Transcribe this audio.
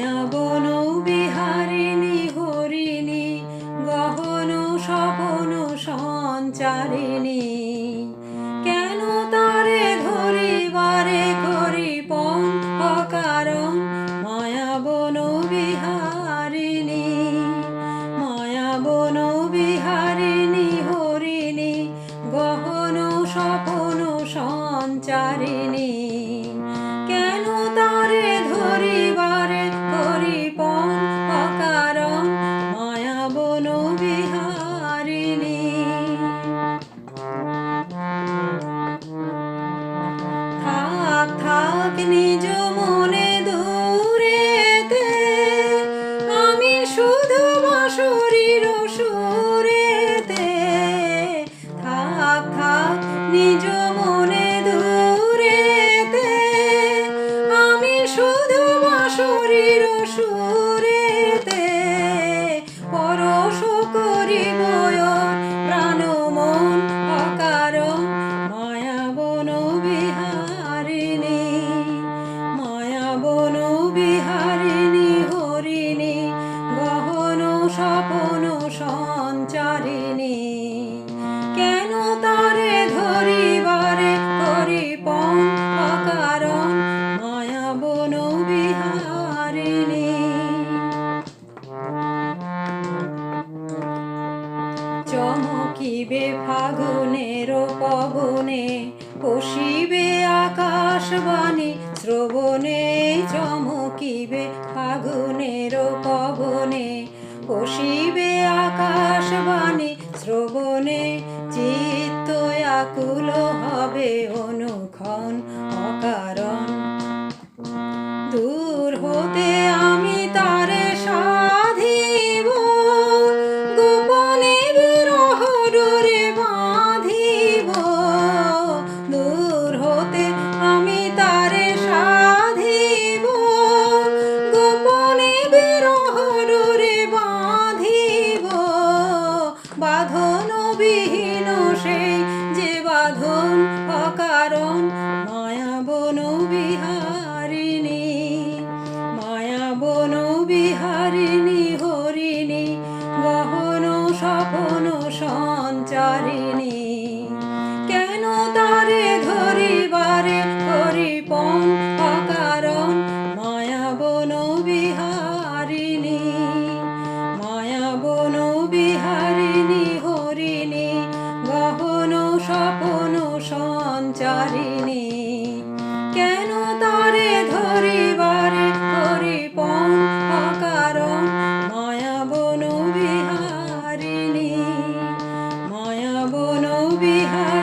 মায়াবন বিহারিণী হরিণী গহন স্বপন সঞ্চারিণী। কেন তারে ধরিবারে করি পণ অকারণ মায়াবন বিহারিণী। মায়াবন বিহারিণী হরিণী গহন স্বপন সঞ্চারিণী। কেন তারে ধরিবারে করি পণ অকারণ মায়াবন বিহারিণী। থাক থাক নিজ মনে দূরেতে আমি শুধু বাঁশরীর সুরেতে। থাক থাক নিজ মনে দূরেতে আমি শুধু বাঁশরীর সুরেতে। পরশ করিব প্রাণ মন অকারণ মায়াবন বিহারিণী। মায়াবন বিহারিণী হরিণী গহন স্বপন সঞ্চারিণী। কেন তারে ধরিবারে করি পণ অকারণ মায়াবন বিহারিণী। চমকিবে ফাগুনের পবনে পশিবে আকাশবাণী শ্রবণে। চমকিবে ফাগুনের পবনে পশিবে আকাশবাণী শ্রবণে। চিত্ত আকুল হবে অনুক্ষণ অকারণ। দূর হতে আমি তারে সাধিব গোপনে বিরহ ডোরে বাঁধিব। দূর হতে আমি তারে সাধিব গোপনে বিরহ ডোরে বাঁধিব। বাঁধন বিহীন সেই যে বাঁধন অকারণ মায়াবন বিহারিণী। মায়াবন বিহারিণী হরিণী গহন স্বপন সঞ্চারিণী। কেন তারে ধরিবারে করি পণ অকারণ মায়াবন বিহারিণী। মায়াবন বিহারিণী হরিণী গহন স্বপন সঞ্চারিণী। কেন তারে ধরিবারে করি পণ অকারণ মায়াবন বিহারিণী। মায়াবন বিহারিণী হরিণী গহন স্বপন সঞ্চারিণী। কেন তারে ধরিবারে করি পণ অকারণ মায়াবন বিহারিণী। মায়াবন বিহারিণী।